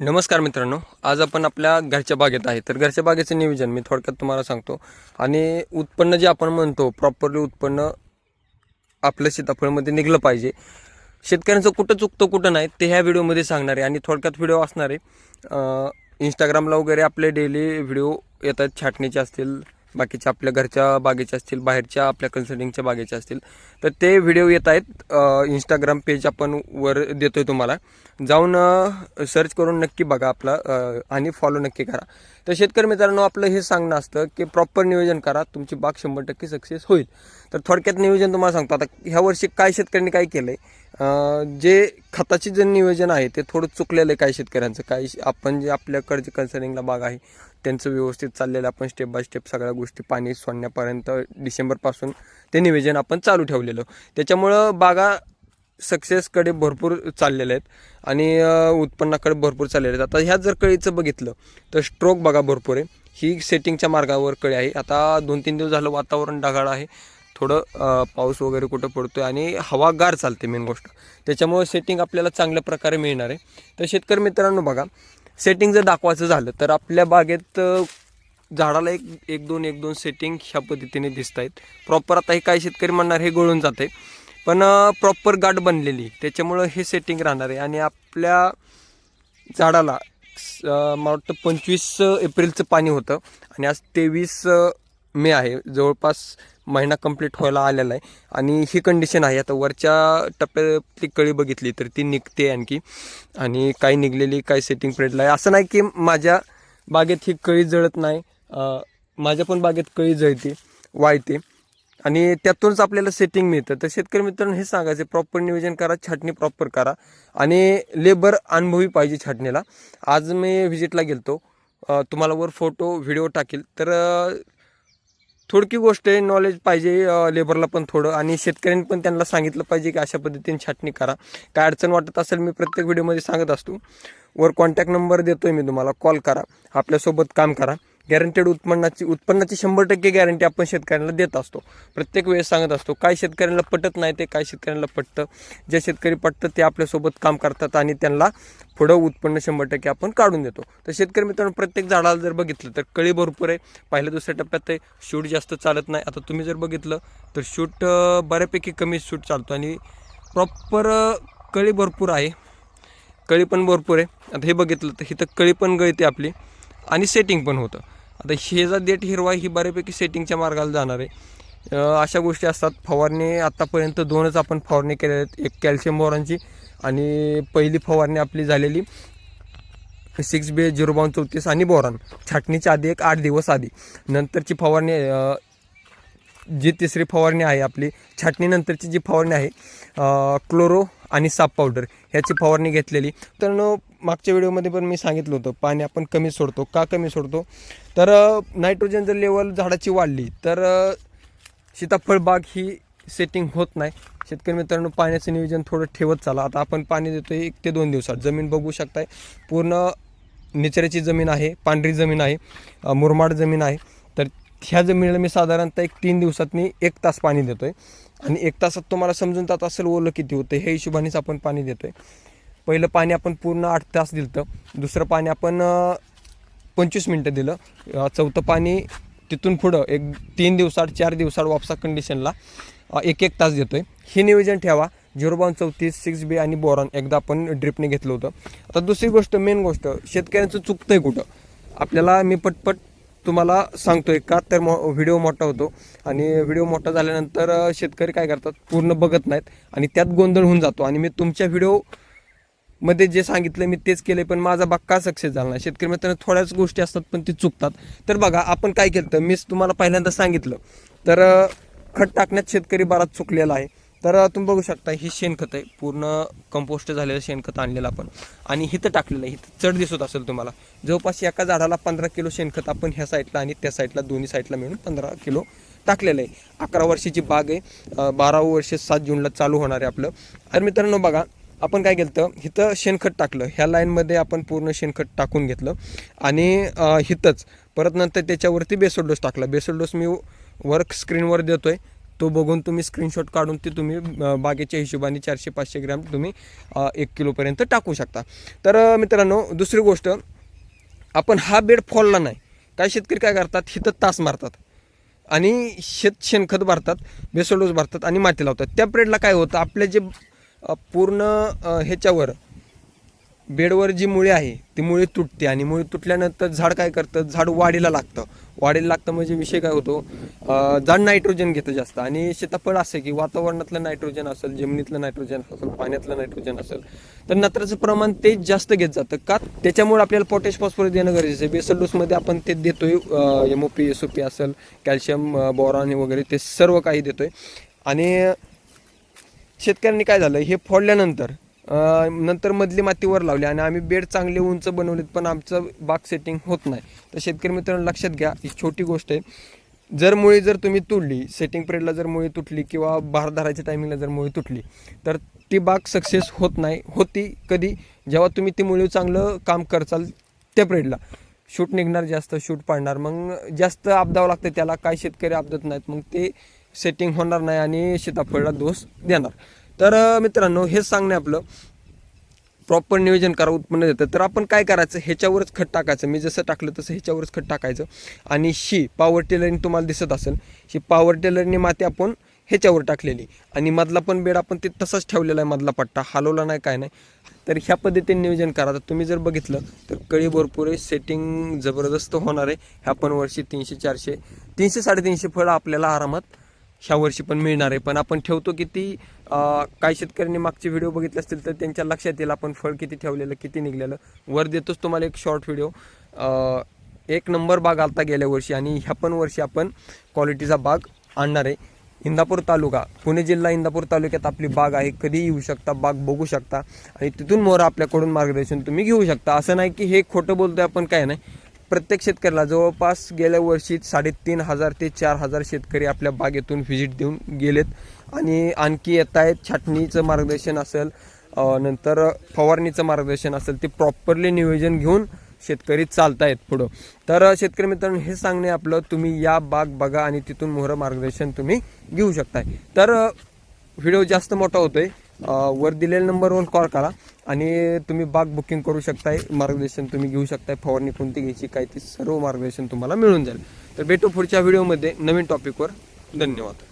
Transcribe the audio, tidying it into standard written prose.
नमस्कार मित्रांनो, आज आपण आपल्या घरच्या बागेत आहे. तर घरच्या बागेचं नियोजन मी थोडक्यात तुम्हाला सांगतो. आणि उत्पन्न जे आपण म्हणतो प्रॉपरली उत्पन्न आपलं सीताफळमध्ये निघलं पाहिजे. शेतकऱ्यांचं कुठं चुकतं कुठं नाही ते ह्या व्हिडिओमध्ये सांगणार आहे. आणि थोडक्यात व्हिडिओ असणार आहे. इंस्टाग्रामला वगैरे आपले डेली व्हिडिओ येतात, छाटणीचे असतील, बाकीच्या आपल्या घरच्या बागेचे असतील, बाहेरच्या आपल्या कन्सल्टिंगच्या बागेचे असतील, तर ते व्हिडिओ येत आहेत. इंस्टाग्राम पेज आपण वर देतो आहे, तुम्हाला जाऊन सर्च करून नक्की बघा आपला आणि फॉलो नक्की करा. तर शेतकरी मित्रांनो, आपलं हे सांगणं असतं की प्रॉपर नियोजन करा, तुमची बाग 100% सक्सेस होईल. तर थोडक्यात नियोजन तुम्हाला सांगतो. आता ह्या वर्षी काय शेतकऱ्यांनी काय केलं आहे, जे खताचे जे नियोजन आहे ते थोडं चुकलेलं आहे काही शेतकऱ्यांचं. काही आपण जे आपल्याकडे जे कन्सल्टिंगला बाग आहे त्यांचं व्यवस्थित चाललेलं, आपण स्टेप बाय स्टेप सगळ्या गोष्टी पाणी सोडण्यापर्यंत डिसेंबरपासून ते नियोजन आपण चालू ठेवलेलं. त्याच्यामुळं बागा सक्सेसकडे भरपूर चाललेले आहेत आणि उत्पन्नाकडे भरपूर चाललेले आहेत. आता ह्या जर कळीचं बघितलं तर स्ट्रोक बघा भरपूर आहे. ही सेटिंगच्या मार्गावर कळी आहे. आता 2-3 दिवस झालं वातावरण ढगाळ आहे, थोडं पाऊस वगैरे कुठं पडतो आहे आणि हवागार चालते मेन गोष्ट. त्याच्यामुळे सेटिंग आपल्याला चांगल्या प्रकारे मिळणार आहे. तर शेतकरी मित्रांनो बघा, सेटिंग जर दाखवायचं झालं तर आपल्या बागेत झाडाला एक दोन सेटिंग ह्या पद्धतीने दिसत आहेत प्रॉपर. आता हे काही शेतकरी म्हणणार हे गळून जाते, पण प्रॉपर गाठ बनलेली, त्याच्यामुळं हे सेटिंग राहणार आहे. आणि आपल्या झाडाला मला वाटतं 25 एप्रिलचं पाणी होतं आणि आज 23 मे आहे. जवळपास महिना कंप्लीट व्हायला आलेला आहे आणि ही कंडिशन आहे. आता वरच्या टप्प्यातली कळी बघितली तर ती निघते आणखी, आणि काही निघलेली काही सेटिंग पिरियडला आहे. असं नाही की माझ्या बागेत ही कळी जळत नाही, माझ्या पण बागेत कळी जळते, वाळते आणि त्यातूनच आपल्याला सेटिंग मिळतं. तर शेतकरी मित्रांनो हे सांगायचं, प्रॉपर नियोजन करा, छाटणी प्रॉपर करा आणि लेबर अनुभवी पाहिजे छाटणीला. आज मी व्हिजिटला गेलतो, तुम्हाला वर फोटो व्हिडिओ टाकेल. तर थोडकी गोष्ट आहे, नॉलेज पाहिजे लेबरला पण थोडं, आणि शेतकऱ्यांनी पण त्यांना सांगितलं पाहिजे की अशा पद्धतीने छाटणी करा. काय अडचण वाटत असेल मी प्रत्येक व्हिडिओमध्ये सांगत असतो. वर कॉन्टॅक्ट नंबर देतो आहे मी तुम्हाला, कॉल करा, आपल्यासोबत काम करा. गॅरंटेड उत्पन्नाची 100% गॅरंटी आपण शेतकऱ्यांना देत असतो, प्रत्येक वेळेस सांगत असतो. काय शेतकऱ्यांना पटत नाही ते काय शेतकऱ्यांना पटतं, जे शेतकरी पटतं ते आपल्यासोबत काम करतात आणि त्यांना पुढं उत्पन्न 100% आपण काढून देतो. तर शेतकरी मित्रांनो, प्रत्येक झाडाला जर बघितलं तर कळी भरपूर आहे. पहिल्या दुसऱ्या टप्प्यात ते शूट जास्त चालत नाही. आता तुम्ही जर बघितलं तर शूट बऱ्यापैकी कमी शूट चालतो आणि प्रॉपर कळी भरपूर आहे, कळी पण भरपूर आहे. आता हे बघितलं तर इथं कळी पण गळते आपली आणि सेटिंग पण होतं. आता हे जा देठ हिरवा ही बऱ्यापैकी सेटिंगच्या मार्गाला जाणार आहे. अशा गोष्टी असतात. फवारणी आत्तापर्यंत 2च आपण फवारणी केलेल्या आहेत, एक कॅल्शियम बोरांची आणि पहिली फवारणी आपली झालेली 6B03234 आणि बोरान, छाटणीच्या आधी एक 8 दिवस आधी. नंतरची फवारणी जी तिसरी फवारणी आहे आपली छाटणीनंतरची जी फवारणी आहे क्लोरो आणि साप पावडर ह्याची फवारणी घेतलेली. तर मागच्या व्हिडिओमध्ये पण मी सांगितलं होतं पाणी आपण कमी सोडतो. का कमी सोडतो तर नायट्रोजन जर लेवल झाडाची वाढली तर सीताफळ बाग ही सेटिंग होत नाही. शेतकरी मित्रांनो, पाण्याचं नियोजन थोडं ठेवत चाला. आता आपण पाणी देतो 1 ते 2 दिवसात. जमीन बघू शकताय, पूर्ण निचऱ्याची जमीन आहे, पांढरी जमीन आहे, मुरमाड जमीन आहे. तर ह्या जमिनीला मी साधारणतः 3 दिवसात 1 तास पाणी देतो आहे आणि 1 तासात तुम्हाला समजून जात असेल ओलं किती होतं, हे हिशोबानेच आपण पाणी देतो आहे. पहिलं पाणी आपण पूर्ण 8 तास दिलं, दुसरं पाणी आपण 25 मिनटं दिलं, चौथं पाणी तिथून पुढं 3 दिवसात 4 दिवसात वापसा कंडिशनला 1-1 तास देतो आहे. हे नियोजन ठेवा. 03234 6B आणि बोरॉन एकदा आपण ड्रिपने घेतलं होतं. आता दुसरी गोष्ट, मेन गोष्ट, शेतकऱ्यांचं चुकतंय कुठं आपल्याला मी पटपट तुम्हाला सांगतोय का तर व्हिडिओ मोठा होतो आणि व्हिडिओ मोठा झाल्यानंतर शेतकरी काय करतात, पूर्ण बघत नाहीत आणि त्यात गोंधळ होऊन जातो. आणि मी तुमच्या व्हिडिओमध्ये जे सांगितलं मी तेच केले, पण माझा बाग का सक्सेस झाला नाही. शेतकरी मित्रांनो, थोड्याच गोष्टी असतात पण ती चुकतात. तर बघा आपण काय केलं, तर मीच तुम्हाला पहिल्यांदा सांगितलं तर खत टाकण्यात शेतकरी बराच चुकलेला आहे. तर तुम्ही बघू शकता ही शेणखत आहे, पूर्ण कंपोस्ट झालेलं शेणखत आणलेलं आपण आणि हिथं टाकलेलं आहे. हिथं चढ दिसत असेल तुम्हाला, जवळपास एका झाडाला 15 किलो शेणखत आपण ह्या साईडला आणि त्या साईडला दोन्ही साईडला मिळून 15 किलो टाकलेलं आहे. 11 वर्षाची बाग आहे, 12वं वर्ष 7 जूनला चालू होणार आहे आपलं. आणि मित्रांनो बघा, आपण काय केलं, हिथं शेणखत टाकलं, ह्या लाईनमध्ये आपण पूर्ण शेणखत टाकून घेतलं आणि हिथंच परत नंतर त्याच्यावरती बेसल डोस टाकला. बेसल डोस मी वर स्क्रीनवर देतो आहे, तो बघून तुम्ही स्क्रीनशॉट काढून ते तुम्ही बागेच्या हिशोबाने 400-500 ग्रॅम तुम्ही 1 किलोपर्यंत टाकू शकता. तर मित्रांनो, दुसरी गोष्ट, आपण हा बेड फोडला नाही. काही शेतकरी काय करतात, हिथं तास मारतात आणि शेणखत भरतात, बेसल डोस भरतात आणि माती लावतात. त्या पिरियडला काय होतं, आपले जे पूर्ण ह्याच्यावर बेडवर जी मुळे आहे ती मुळे तुटते आणि मुळे तुटल्यानंतर झाड काय करतं, झाड वाढीला लागतं म्हणजे विषय काय होतो, झाड नायट्रोजन घेतं जास्त. आणि सीताफळ असं की वातावरणातलं नायट्रोजन असेल, जमिनीतलं नायट्रोजन असेल, पाण्यातलं नायट्रोजन असेल, तर नत्राचं प्रमाण ते जास्त घेत जातं का. त्याच्यामुळे आपल्याला पोटॅश फॉस्फरस देणं गरजेचं आहे. बेसल डोसमध्ये आपण ते देतोय, MOP SOP असेल, कॅल्शियम, बोरॉन वगैरे ते सर्व काही देतोय. आणि शेतकऱ्यांनी काय झालं, हे फोडल्यानंतर नंतर मधली मातीवर लावली आणि आम्ही बेड चांगले उंच बनवलेत, पण आमचं बाग सेटिंग होत नाही. तर शेतकरी मित्रांनो लक्षात घ्या, ही छोटी गोष्ट आहे. जर मुळी जर तुम्ही तुटली, सेटिंग पिरियडला जर मुळी तुटली किंवा बहार धरायच्या टायमिंगला जर मुळी तुटली, तर ती बाग सक्सेस होत नाही. होती कधी, जेव्हा तुम्ही ती मुळी चांगलं काम करचाल त्या पिरियडला शूट निघणार, जास्त शूट पाडणार, मग जास्त आपदावं लागतं त्याला. काही शेतकरी आपदत नाहीत, मग ते सेटिंग होणार नाही आणि सीताफळला दोष देणार. तर मित्रांनो, हेच सांगणे आपलं. प्रॉपर नियोजन करा, उत्पन्न देतं. तर आपण काय करायचं, ह्याच्यावरच खत टाकायचं. मी जसं टाकलं तसं ह्याच्यावरच खत टाकायचं. आणि पॉवर टेलरने तुम्हाला दिसत असेल, पॉवर टेलरने माती आपण ह्याच्यावर टाकलेली आणि मधला पण बेड आपण ते तसाच ठेवलेला आहे, मधला पट्टा हलवला नाही, काय नाही. तर ह्या पद्धतीने नियोजन करा. तर तुम्ही जर बघितलं तर कळी भरपूर आहे, सेटिंग जबरदस्त होणार आहे. ह्या पण वर्षी 300-400, 300-350 फळं आपल्याला आरामात ह्या वर्षी पण मिळणार आहे. पण आपण ठेवतो किती, काही शेतकऱ्यांनी मागचे व्हिडिओ बघितले असतील तर त्यांच्या लक्षात येईल आपण फळ किती ठेवलेलं, किती निघलेलं. वर देतोच तुम्हाला एक शॉर्ट व्हिडिओ. 1 नंबर बाग आलता गेल्या वर्षी आणि ह्या पण वर्षी आपण क्वालिटीचा बाग आणणार आहे. इंदापूर तालुका, पुणे जिल्हा इंदापूर तालुक्यात आपली बाग आहे. कधी येऊ शकता, बाग बघू शकता आणि तिथून मोहर आपल्याकडून मार्गदर्शन तुम्ही घेऊ शकता. असं नाही की हे खोटं बोलतोय आपण, काय नाही. प्रत्येक शेतकऱ्याला जवळपास गेल्या वर्षी 3,500 ते 4,000 शेतकरी आपल्या बागेतून व्हिजिट देऊन गेलेत आणि आणखी येत आहेत. छाटणीचं मार्गदर्शन असेल, नंतर फवारणीचं मार्गदर्शन असेल, ते प्रॉपरली नियोजन घेऊन शेतकरी चालतायत पुढं. तर शेतकरी मित्रांनो, हे सांगणे आपलं, तुम्ही या बाग बघा आणि तिथून मोहर मार्गदर्शन तुम्ही घेऊ शकताय. तर व्हिडिओ जास्त मोठा होतोय, वर दिलेल्या नंबरवर कॉल करा आणि तुम्ही बाग बुकिंग करू शकताय. मार्गदर्शन तुम्ही घेऊ शकताय, फवारणी कोणती घ्यायची काय, ते सर्व मार्गदर्शन तुम्हाला मिळून जाईल. तर भेटू पुढच्या व्हिडिओमध्ये नवीन टॉपिकवर. धन्यवाद.